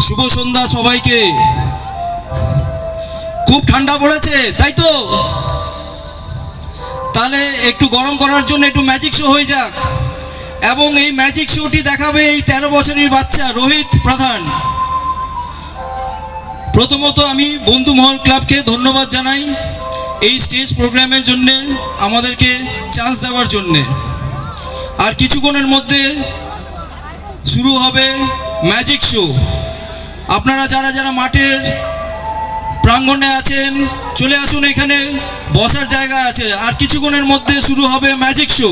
শুভ সন্ধ্যা সবাইকে। খুব ঠান্ডা পড়েছে তাই তো, তাহলে একটু গরম করার জন্য একটু ম্যাজিক শো হয়ে যাক। এবং এই ম্যাজিক শোটি দেখাবে এই 13 বছরের বাচ্চা রোহিত প্রধান। প্রথমত আমি বন্ধু মহল ক্লাবকে ধন্যবাদ জানাই এই স্টেজ প্রোগ্রামের জন্যে, আমাদেরকে চান্স দেওয়ার জন্যে। আর কিছুক্ষণের মধ্যে শুরু হবে ম্যাজিক শো। আপনারা যারা যারা মাঠের প্রাঙ্গণে আছেন চলে আসুন, এখানে বসার জায়গা আছে। আর কিছুক্ষণের মধ্যে শুরু হবে ম্যাজিক শো।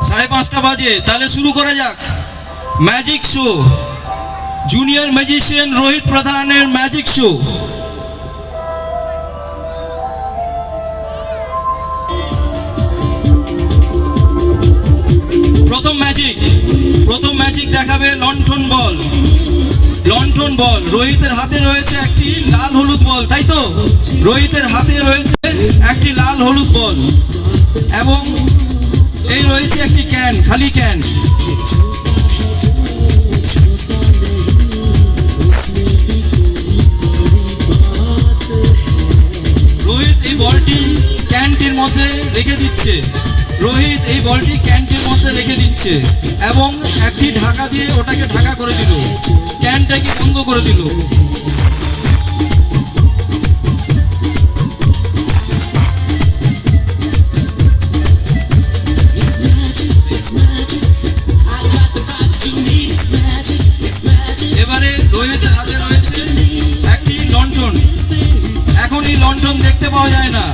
সাড়ে 5টা বাজে, তাহলে শুরু করা যাক magic show. Junior magician Rohit প্রধানের ম্যাজিক শো। প্রথম ম্যাজিক দেখাবে লণ্ঠন বল। লণ্ঠন বল, রোহিতের হাতে রয়েছে একটি লাল হলুদ বল, তাই তো? রোহিতের হাতে রয়েছে একটি লাল হলুদ বল এবং এই রয়েছে একটি ক্যান, খালি ক্যান। রোহিত এই বলটি ক্যানটির মধ্যে রেখে দিচ্ছে। রোহিত এই বলটি ক্যানটির মধ্যে রেখে দিচ্ছে এবং একটি ঢাকা দিয়ে ওটাকে ঢাকা করে দিল, ক্যানটাকে বন্ধ করে দিল। এবারে রোহিতের হাতে রয়েছে একটি লণ্ঠন। এখন এই লণ্ঠন দেখতে পাওয়া যায় না,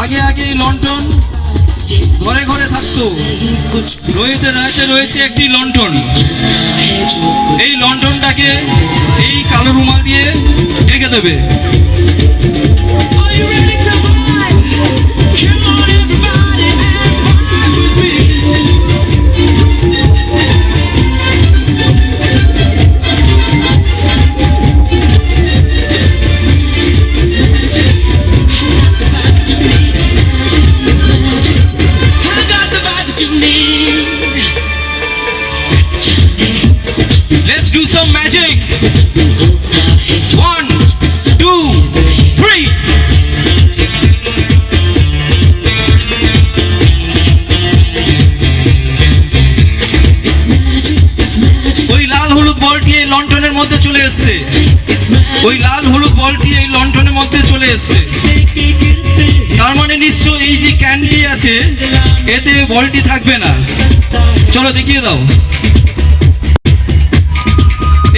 আগে আগে এই লণ্ঠন ঘরে ঘরে থাকতো। রোহিতের হাতে রয়েছে একটি লণ্ঠন। এই লণ্ঠনটাকে এই কালো রুমাল দিয়ে ঢেকে দেবে। Let's do some magic. 1, 2, 3. ওই লাল হলুদ বলটি এই লণ্ঠনের মধ্যে চলে এসছে। ওই লাল হলুদ বলটি এই লণ্ঠনের মধ্যে চলে এসছে। তার মানে নিশ্চয় এই যে ক্যান্ডি আছে এতে বলটি থাকবে না। চলো দেখিয়ে দাও।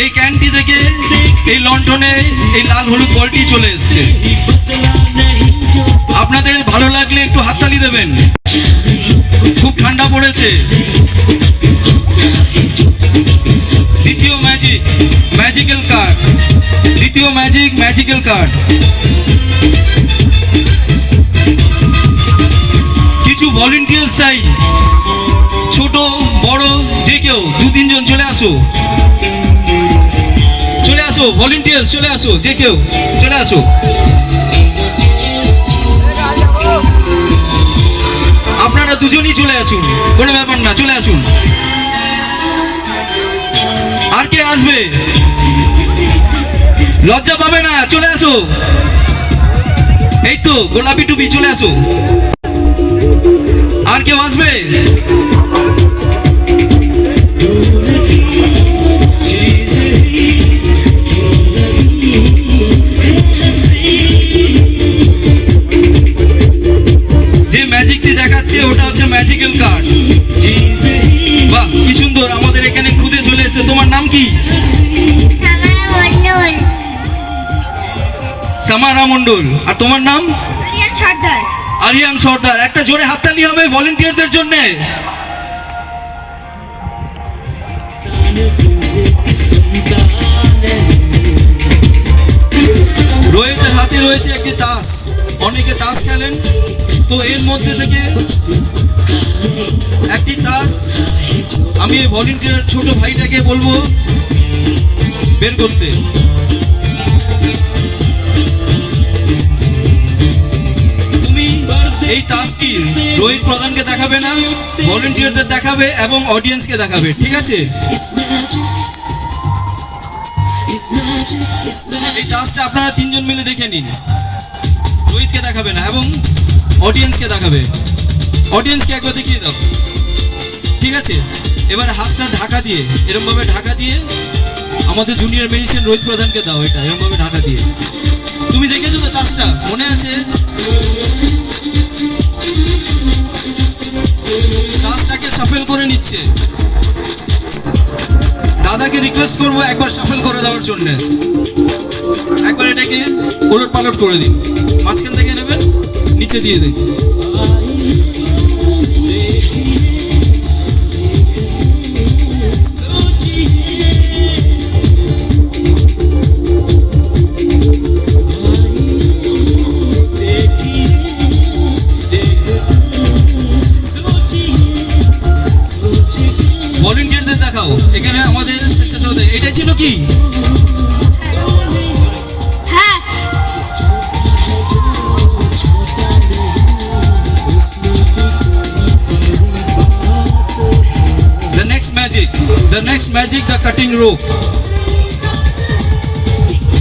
এই ক্যানটি থেকে এই লণ্ঠনে এই লাল হলুদ বলটি চলে এসছে। আপনাদের ভালো লাগলে একটু হাততালি দেবেন। খুব ঠান্ডা পড়েছে। দ্বিতীয় ম্যাজিক, ম্যাজিক্যাল কার্ড। দ্বিতীয় ম্যাজিক, ম্যাজিক্যাল কার্ড। কিছু ভলেন্টিয়ার চাই, ছোট বড় যে কেউ 2-3 জন চলে আসো। চলে আসো ভলেন্টিয়ার্স, চলে আসো, যে কেউ চলে আসো। আপনারা দুজনই চলে আসুন, কোনো ব্যাপার না, চলে আসুন। আর কে আসবে? লজ্জা পাবে না, চলে আসো। এই তো গোলাপি টুপি, চলে আসো। আর কেউ আসবে? যে ম্যাজিকটি দেখাচ্ছে ওটা হচ্ছে ম্যাজিক্যাল কার্ড। বাহ, কি সুন্দর। আমাদের এখানে খুদে চলে এসেছে। তোমার নাম কি? সামারা মণ্ডল। আর তোমার নাম? আরিয়ান সর্দার। আরিয়ান সর্দার। একটা জোরে হাততালি হবে ভলেন্টিয়ারদের জন্য। রোহিতের হাতে রয়েছে একটি তাস। অনেকে তাস খেলেন, তো এর মধ্যে থেকে একটি তাস আমি এই ভলেন্টিয়ার ছোট ভাইটাকে বলবো বের করতে। তুমি এই তাসটি রোহিত প্রধানকে দেখাবে না, ভলেন্টিয়ারদের দেখাবে এবং অডিয়েন্সকে দেখাবে, ঠিক আছে? এই তাসটা আপনারা তিনজন মিলে দেখে নিন। রোহিতকে দেখাবে না এবং অডিয়েন্সকে দেখাবে। অডিয়েন্সকে একবার দেখিয়ে দাও, ঠিক আছে? এবার হাতটা ঢাকা দিয়ে, এরমভাবে ঢাকা দিয়ে আমাদের জুনিয়র ম্যাজিশিয়ান রোহিত প্রধানকে দাও। এটা এরমভাবে ঢাকা দিয়ে। তুমি দেখেছো তো তাসটা, মনে আছে? তাসটাকে শাফেল করে নিচ্ছে। দাদাকে রিকোয়েস্ট করবো একবার শাফেল করে দেওয়ার জন্য। একবার এটাকে ওলট পালট করে দিন। মাঝখান থেকে নেবেন, নিচে দিয়ে দিন। ভলেন্টিয়ারদের দেখাও। এখানে আমাদের স্বেচ্ছাসেবক। এটা ছিল কি? হ্যাঁ। The next magic, the cutting rope.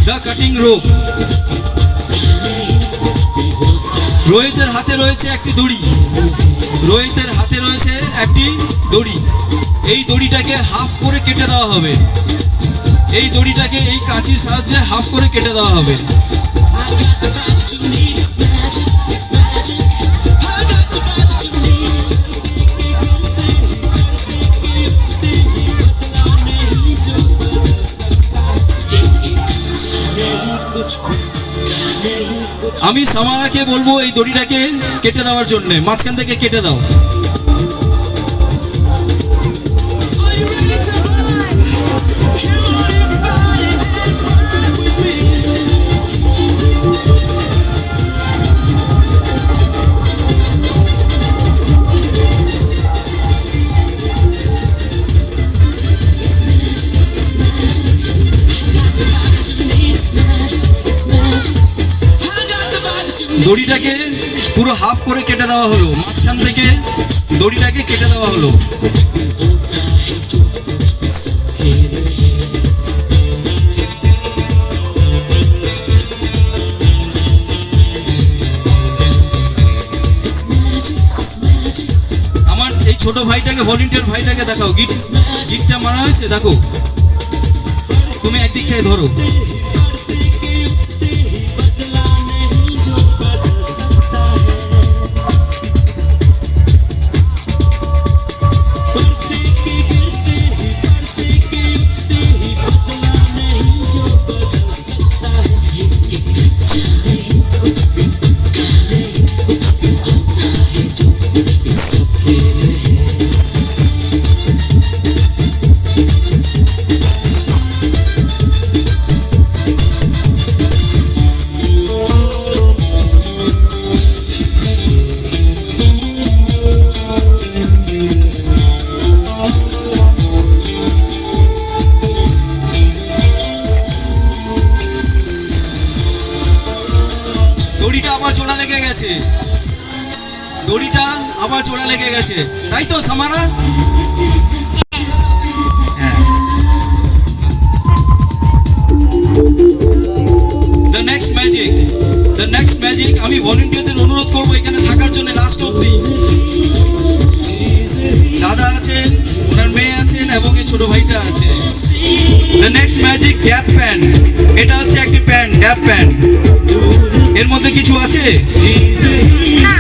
The cutting rope. রোহিতের হাতে রয়েছে একটি দড়ি। রোহিতের হাতে রয়েছে একটি দড়ি। এই দড়িটাকে হাফ করে কেটে দেওয়া হবে। এই দড়িটাকে এই কাঁচির সাহায্যে হাফ করে কেটে দেওয়া হবে। আমি সামারাকে বলবো এই দড়িটাকে কেটে দেওয়ার জন্য। মাঝখান থেকে কেটে দাও। দড়িটাকে পুরো হাফ করে কেটে দেওয়া হলো। মাঝখান থেকে দড়িটাকে কেটে দেওয়া হলো। আমার এই ছোট ভাইটাকে, ভলেন্টিয়ার ভাইটাকে দেখাও। গিটটা মারা হয়েছে, দেখো। তুমি একদিক থেকে ধরো। দড়িটা আবার জোড়া লেগে গেছে, তাই তো সামারা? হ্যাঁ। The next magic আমি ভলেন্টিয়ারদের অনুরোধ করবো এখানে থাকার জন্য লাস্ট অবধি। দাদা আছেন, ওনার মেয়ে আছেন এবং এই ছোট ভাইটা আছে। The next magic, gap pant. এটা হচ্ছে একটি প্যান্ট, গ্যাপ প্যান্ট। এর মধ্যে কিছু আছে? না।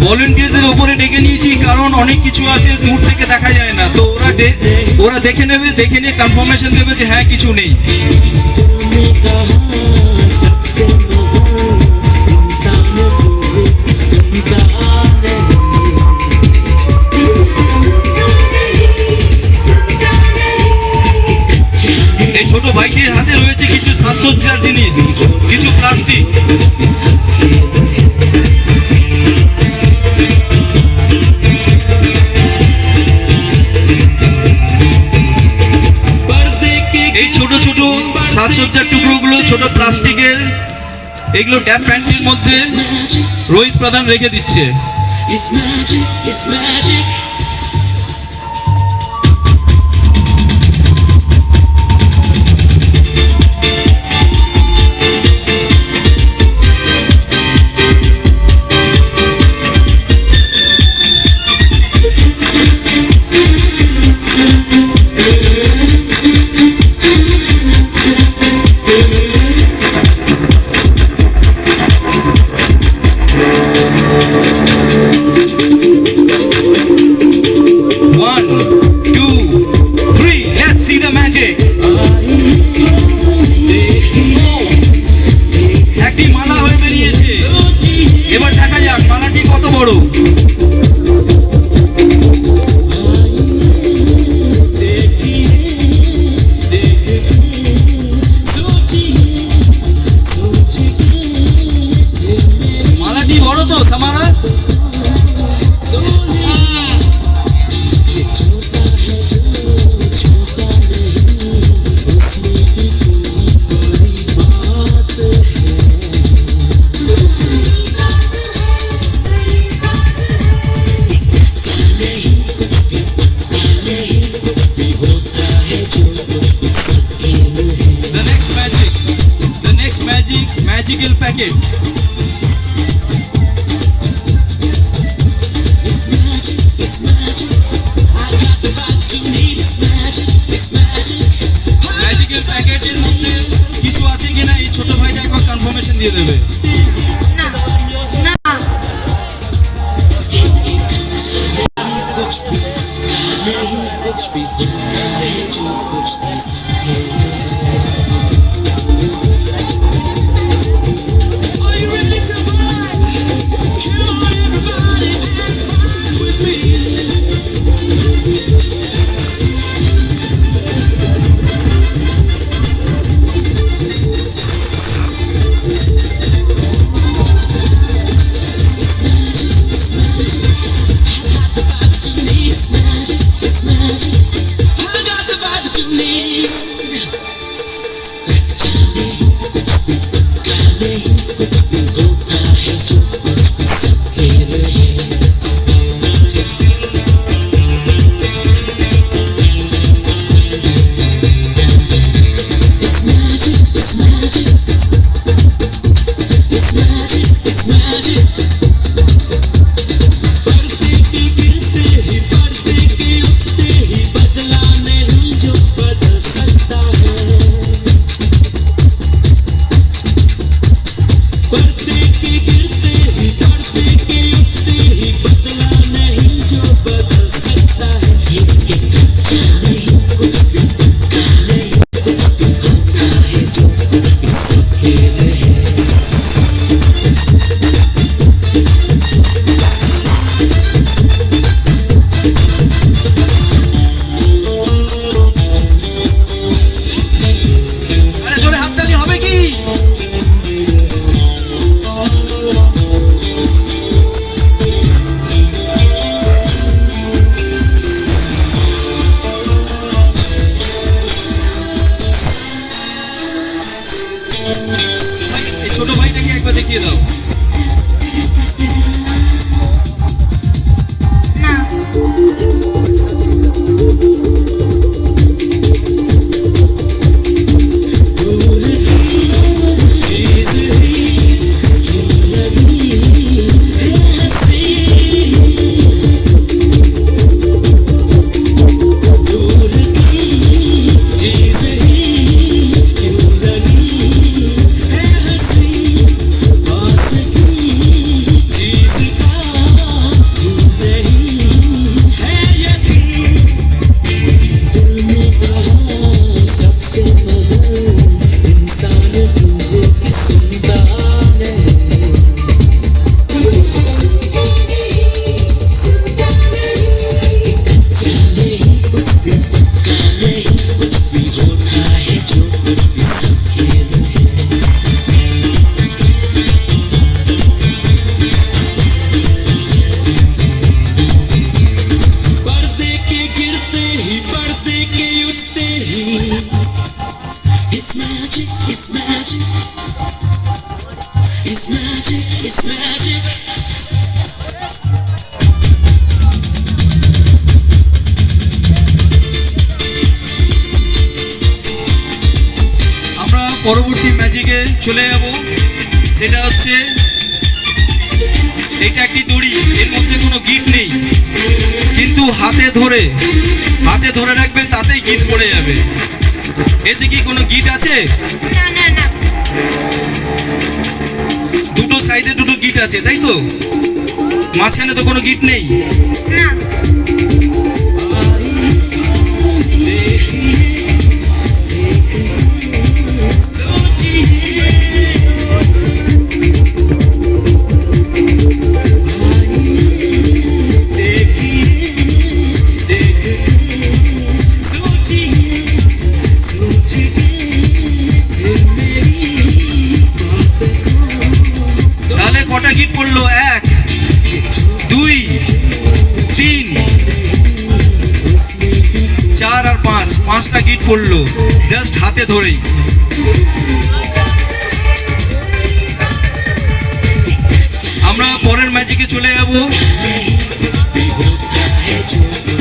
ভলেন্টিয়ারদের ওপরে ডেকে নিয়েছি, কারণ অনেক কিছু আছে দূর থেকে দেখা যায় না, তো ওরা দেখে নেবে, দেখে নিয়ে কনফার্মেশন দেবে যে হ্যাঁ কিছু নেই। এই ছোট ভাইটির হাতে রয়েছে কিছু সাজসজ্জার জিনিস, কিছু প্লাস্টিক। এই ছোট ছোট সাজসজ্জার টুকরোগুলো ছোট প্লাস্টিকের, এগুলো ট্যাপ প্যান্টের মধ্যে রোহিত প্রধান রেখে দিচ্ছে। একটি মালা হয়ে বেরিয়েছে, এবার দেখা যাক মালাটি কত বড়। মালাটি বড় তো সামারা? Magical packet. It's magic, it's magic. I got the vibe that you need. It's magic, it's magic. Magical packet এর মধ্যে কিছু আছে কিনা এই ছোট ভাইটা একবার কনফার্মেশন দিয়ে দেবে। না না से मगर इंसान दूर की सुनता नहीं कच्चा नहीं कुछ भी पक्का नहीं कुछ भी होता है जो कुछ भी सब खेल है पर्दे के गिरते ही पर्दे के उठते ही It's magic, it's magic It's magic, it's magic আমরা পরবর্তী ম্যাজিকে চলে যাব। সেটা হচ্ছে এটা একটি দড়ি, এর মধ্যে কোনো গিট নেই, কিন্তু হাতে ধরে রাখবে, তাতেই গিট পড়ে যাবে। এতে কি কোনো গিট আছে? না না না দুটো সাইডে দুটো গিট আছে, তাই তো? মাঝখানে তো কোনো গিট নেই। না তাহলে কটা গিট পড়লো? 1 2 3 4 আর 5, 5টা গিট পড়লো জাস্ট হাতে ধরেই। আমরা পরের ম্যাজিকে চলে যাব।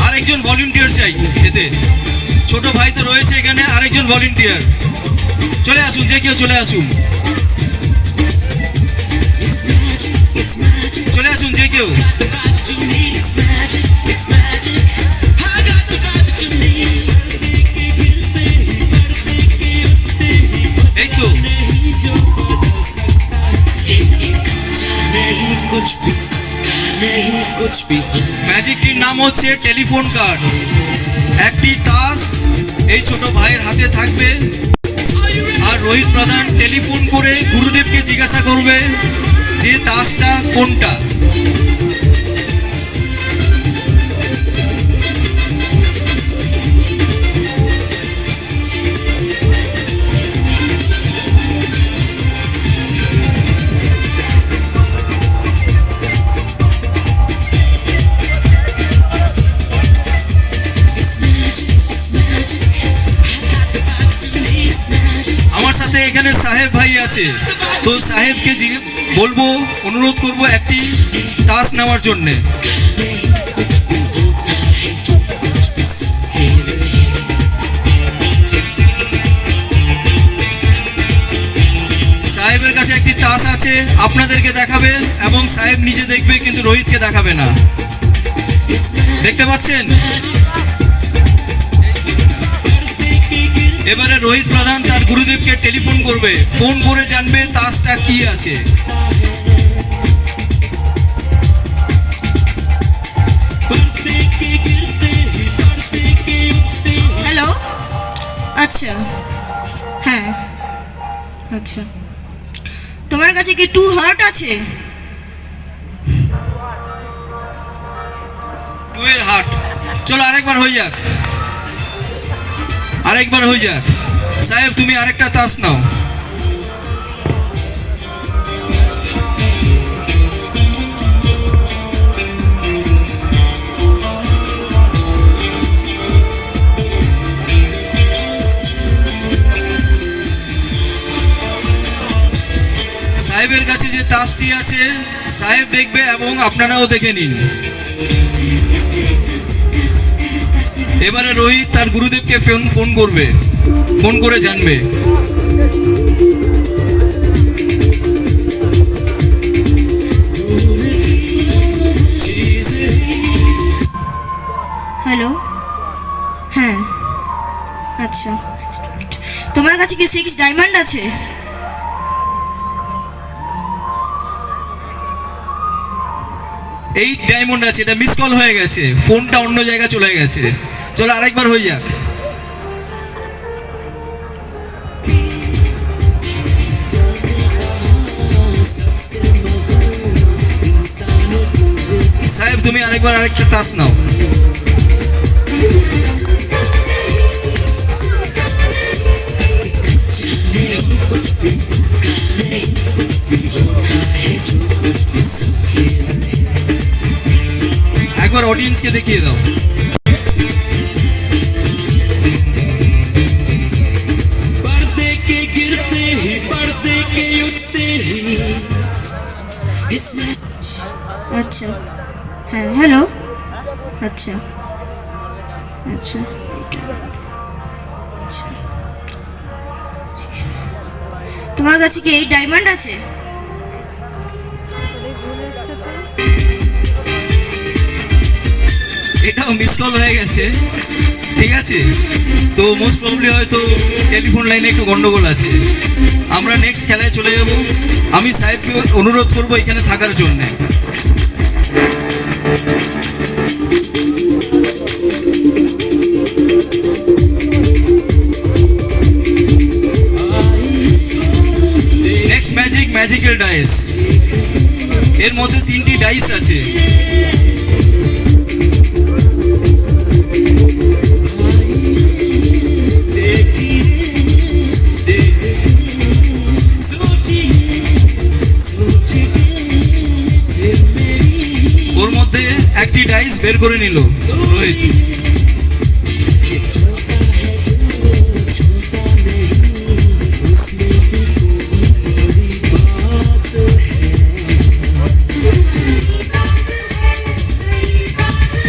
আরেকজন ভলেন্টিয়ার চাই এতে। ছোট ভাই তো রয়েছে এখানে, আরেকজন ভলেন্টিয়ার চলে আসুন, যে কেউ চলে আসুন, চলে আসুন যে কেউ। এই তো ম্যাজিকটির নাম হচ্ছে টেলিফোন কার্ড। একটি তাস এই ছোট ভাইয়ের হাতে থাকবে, আর রোহিত প্রধান টেলিফোন করে গুরুদেবকে জিজ্ঞাসা করবে যে তাসটা কোনটা। আমার সাথে এখানে সাহেব ভাই আছে, তো সাহেবকে বলবো, অনুরোধ করব একটি তাস নেওয়ার জন্যে। সাহেবের কাছে একটি তাস আছে, আপনাদেরকে দেখাবে এবং সাহেব নিজে দেখবে, কিন্তু রোহিতকে দেখাবে না। দেখতে পাচ্ছেন? এবারে রোহিত প্রধান তার গুরুদেবকে টেলিফোন করবে, ফোন করে জানবে তাসটা কি আছে। হ্যালো আচ্ছা হ্যাঁ আচ্ছা তোমার কাছে কি 2 হার্ট আছে? 2 এর হার্ট, চলো আরেকবার হয়ে যাক, আরেকবার হয়ে যাক। সাহেব তুমি আরেকটা তাস নাও। সাহেবের কাছে যে তাসটি আছে সাহেব দেখবে এবং আপনারাও দেখে নিন। এবারে রোহিত তার গুরুদেবকে ফোন করবে, ফোন করে জানবে। হ্যালো হ্যাঁ আচ্ছা তোমার কাছে কি 6 ডায়মন্ড আছে? 8 ডায়মন্ড আছে, এটা মিস কল হয়ে গেছে, ফোনটা অন্য জায়গায় চলে গেছে। চলো আরেকবার হয়ে যাক। সাহেব তুমি আরেকবার আরেকটা তাস নাও। একবার অডিয়েন্সকে দেখিয়ে দাও। पर्दे के गिरते ही पर्दे के उठते ही इसमें আচ্ছা হ্যাঁ হ্যালো আচ্ছা আচ্ছা এইটা। আচ্ছা। তোমার কাছে কি এই ডায়মন্ড আছে? এটাও মিস কল হয়ে গেছে, ঠিক আছে। তো মোস্ট প্রবলি হয়তো টেলিফোন লাইনে একটু গন্ডগোল আছে। আমরা নেক্সট খেলায় চলে যাব। আমি সাহেবকে অনুরোধ করব এখানে থাকার জন্য। Next magical dice. এর মধ্যে 3টি ডাইস আছে। ওর মধ্যে একটি ডাইস বের করে নিল রোহিত।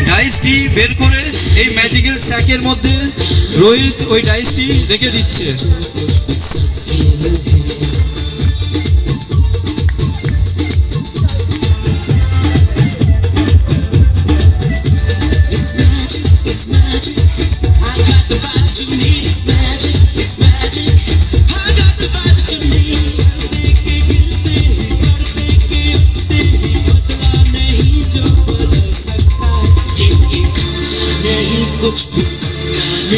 ডাইসটি বের করে এই ম্যাজিক্যাল স্যাকের মধ্যে রোহিত ওই ডাইসটি রেখে দিচ্ছে।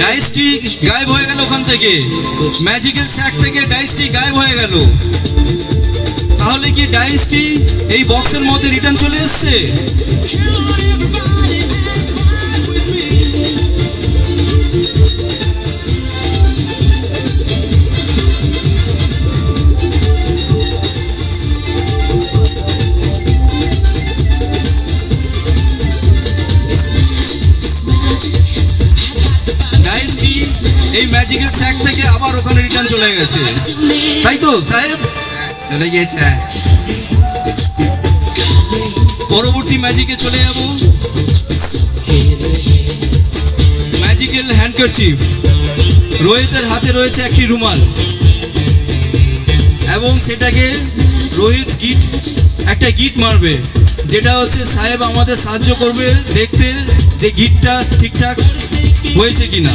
ডাইসটি গায়েব হয়ে গেল ওখান থেকে, ম্যাজিক্যাল স্যাক থেকে ডাইসটি গায়েব হয়ে গেল। তাহলে কি ডাইসটি এই বক্সের মধ্যে রিটার্ন চলে এসছে? এই ম্যাজিক্যাল স্যাক থেকে আবার ওখানে রিটার্ন চলে গেছে, তাই তো সাহেব? চলে গিয়েছে। পরবর্তী ম্যাজিকে চলে যাব। Magical handkerchief. রোহিতের হাতে রয়েছে একটি রুমাল এবং সেটাকে রোহিত একটা গিট মারবে, যেটা হচ্ছে সাহেব আমাদের সাহায্য করবে দেখতে যে গিটটা ঠিকঠাক হয়েছে কিনা।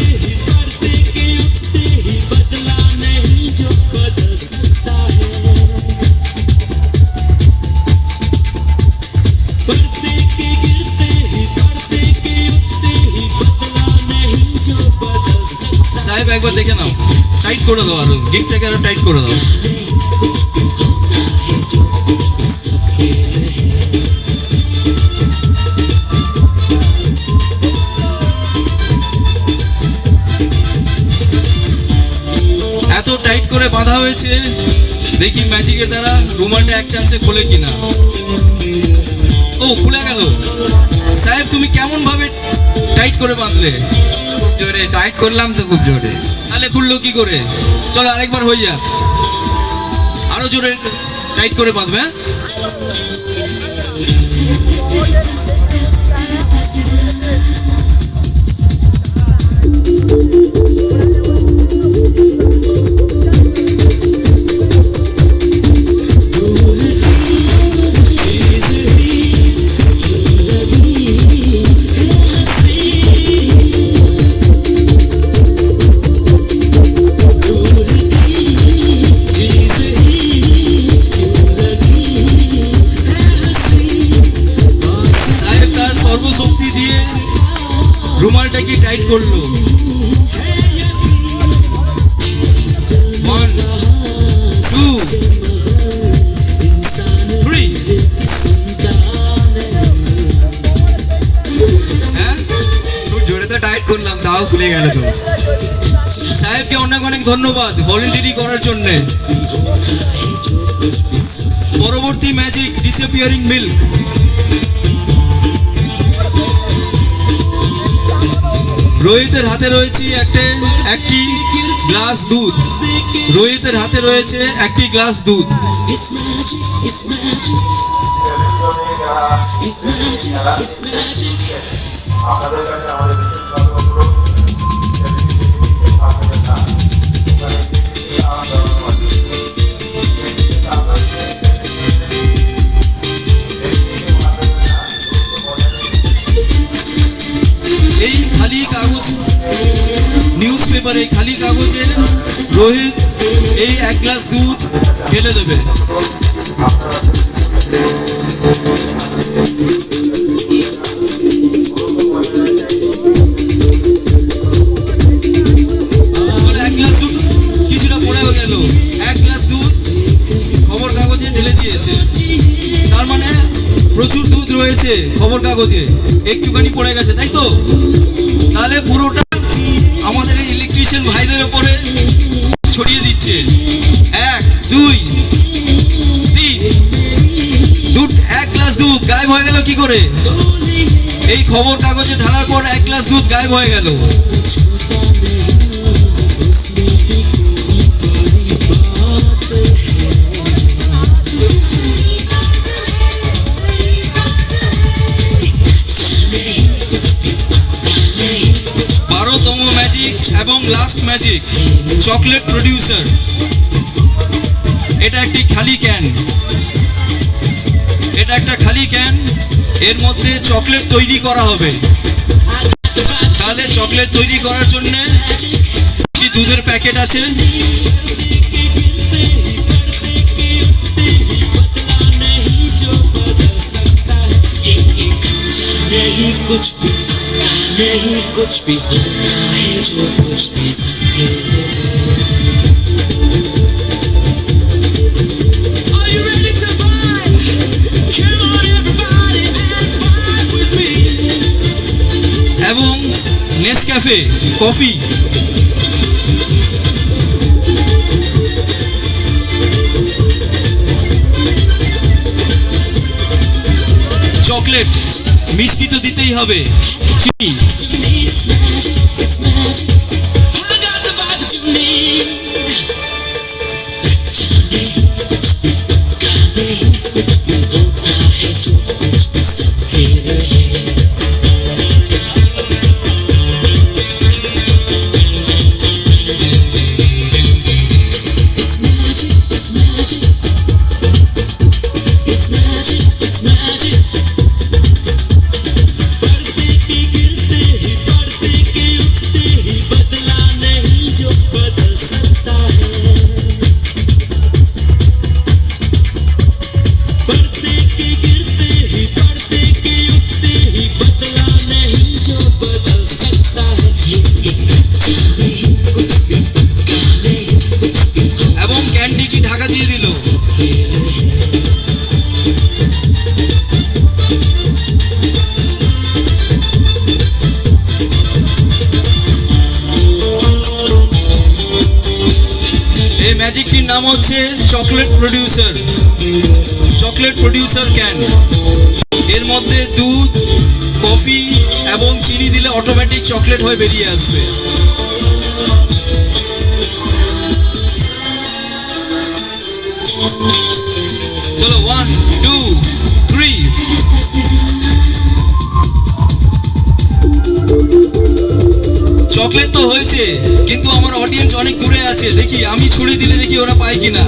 সাহেব একবার দেখে নাও, টাইট করে দাও, আরো গিটটাকে আরো টাইট করে দাও। এত টাইট করে বাঁধা হয়েছে, দেখি ম্যাজিকের দ্বারা রুমালটা এক চান্সে খোলে কিনা। ও খুলে গেল। সাহেব তুমি কেমন ভাবে টাইট করে বাঁধলে? জোরে টাইট করলাম তো, খুব জোরে। তাহলে খুললো কি করে? চলো আরেকবার হয়ে যাক, আরো জোরে টাইট করে বাঁধবে। সর্বশক্তি দিয়ে রুমালটাকে টাইট করলো। 1 2 3 চলে গেল তো। সাহেবকে অনেক অনেক ধন্যবাদ ভলেন্টারি করার জন্য। পরবর্তী ম্যাজিক ডিসঅ্যাপিয়ারিং মিল্ক। রোহিতের হাতে রয়েছে একটি গ্লাস দুধ। রোহিতের হাতে রয়েছে একটি গ্লাস দুধ। It's magic, it's magic. It's magic, it's magic. আপনাদের কাছে আমাদের বিশেষভাবে অনুরোধ আপনাদের না ওখানে গিয়ে আলাদা এই খালি কাগজ নিউজ পেপারে খালি কাগজে রোহিত এই এক গ্লাস দুধ ঢেলে দেবে। এক গ্লাস দুধ কিছুটা পড়েও গেল। এক গ্লাস দুধ খবর কাগজে ঢেলে দিয়েছে, তার মানে প্রচুর দুধ রয়েছে খবর কাগজে, একটুখানি পড়ে গেছে, তাই তো? তাহলে পুরোটা আমাদের এই ইলেকট্রিশিয়ান ভাইদের উপরে ছড়িয়ে দিচ্ছে। 1 2 3 দুধ, এক গ্লাস দুধ গায়েব হয়ে গেল কি করে? এই খবর কাগজে ঢালার পর এক গ্লাস দুধ গায়েব হয়ে গেল। এবং লাস্ট ম্যাজিক চকলেট প্রডিউসার। এটা একটি খালি ক্যান, এটা একটা খালি ক্যান, এর মধ্যে চকলেট তৈরি করা হবে। তাহলে চকলেট তৈরি করার জন্য একটি দুধের প্যাকেট আছে। नहीं कुछ भी होता है जो कुछ भी सके। Are you ready to vibe? Come on everybody and vibe with me. এবং নেসক্যাফে কফি। চকলেট, মিষ্টি তো দিতেই হবে, চিনি। It's magic, it's magic. I got the vibe that you need. जाने कुछ भी गाने कुछ भी होता है जो कुछ भी सबके रहे। It's magic, it's magic. It's magic, it's magic. এবং ক্যান্ডিটি ঢাকা দিয়ে দিল। এই ম্যাজিকটির নাম হচ্ছে chocolate producer. Chocolate producer can. এর মধ্যে দুধ, কফি এবং চিনি দিলে অটোমেটিক চকলেট হয়ে বেরিয়ে আসবে। চলো 1 2 3। চকলেট তো হয়েছে, কিন্তু আমার অডিয়েন্স অনেক দূরে আছে, দেখি আমি ছুড়ে দিলে দেখি ওরা পায় কিনা।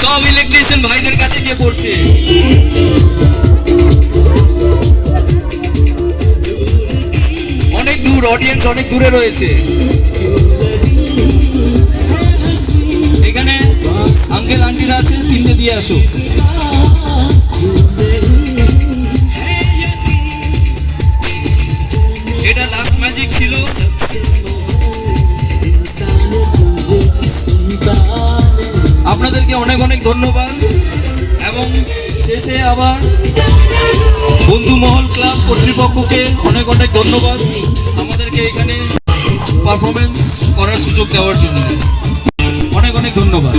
সব ইলেকট্রিশিয়ান ভাইদের কাছে গিয়ে পড়ছে। অনেক দূর, অডিয়েন্স অনেক দূরে রয়েছে। এখানে আঙ্কেল আন্টিরা আছে, তিনটে দিয়ে আসো। এটা লাস্ট ম্যাজিক ছিল। আপনাদেরকে অনেক অনেক ধন্যবাদ। এবং শেষে আবার বন্ধুমহল ক্লাব কর্তৃপক্ষকে অনেক অনেক ধন্যবাদ আমাদেরকে এখানে পারফরমেন্স করার সুযোগ দেওয়ার জন্য। অনেক অনেক ধন্যবাদ।